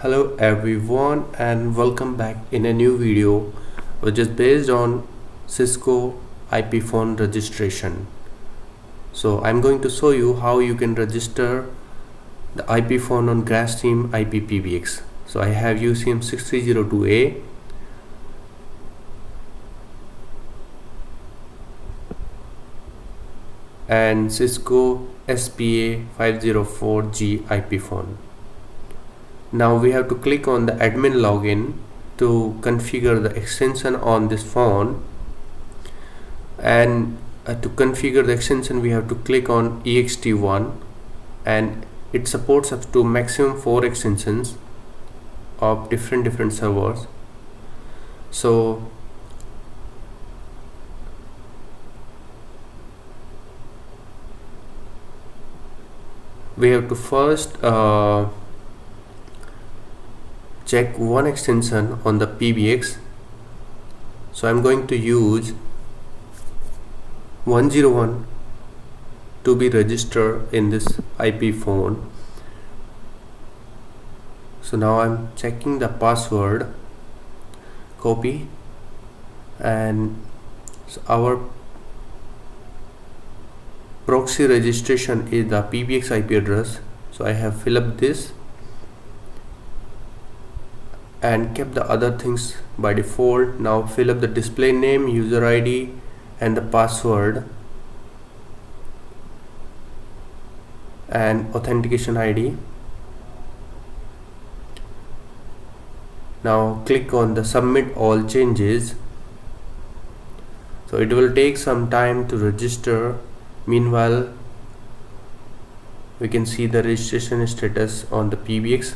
Hello everyone and welcome back in a new video which is based on Cisco IP phone registration. So I'm going to show you how you can register the IP phone on Grandstream IP PBX. So I have UCM6302A and Cisco SPA504G IP phone. Now we have to click on the admin login to configure the extension on this phone, and to configure the extension we have to click on ext1, and it supports up to maximum 4 extensions of different servers. So we have to first check one extension on the PBX. So I'm going to use 101 to be registered in this IP phone. So now I'm checking the password, copy, and so our proxy registration is the PBX IP address. So I have filled up this and kept the other things by default. Now fill up the display name, user ID and the password and authentication ID. Now click on the submit all changes. So it will take some time to register. Meanwhile, we can see the registration status on the PBX.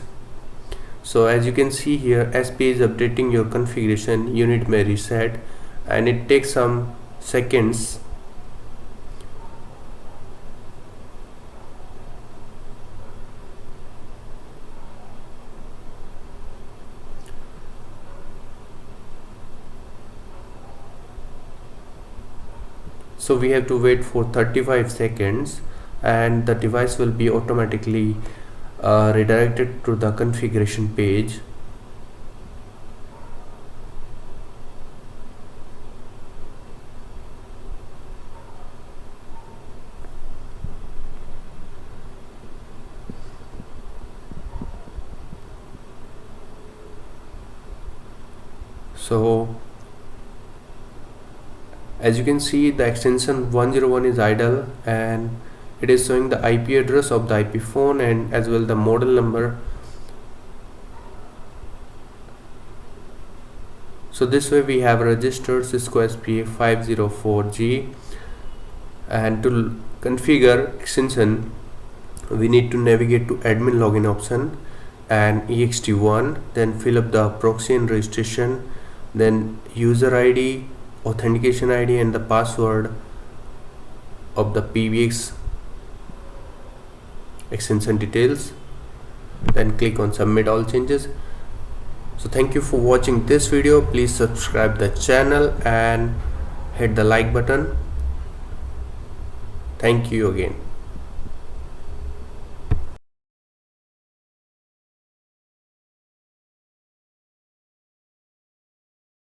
So as you can see here, SPA is updating your configuration, unit may reset, and it takes some seconds. So we have to wait for 35 seconds and the device will be automatically redirected to the configuration page. So as you can see, the extension 101 is idle and it is showing the IP address of the IP phone and as well the model number. So this way we have registered Cisco SPA504G, and to configure extension we need to navigate to admin login option and ext1, then fill up the proxy and registration, then user ID, authentication ID and the password of the PBX extension details, then click on submit all changes. So thank you for watching this video. Please subscribe the channel and hit the like button. Thank you again.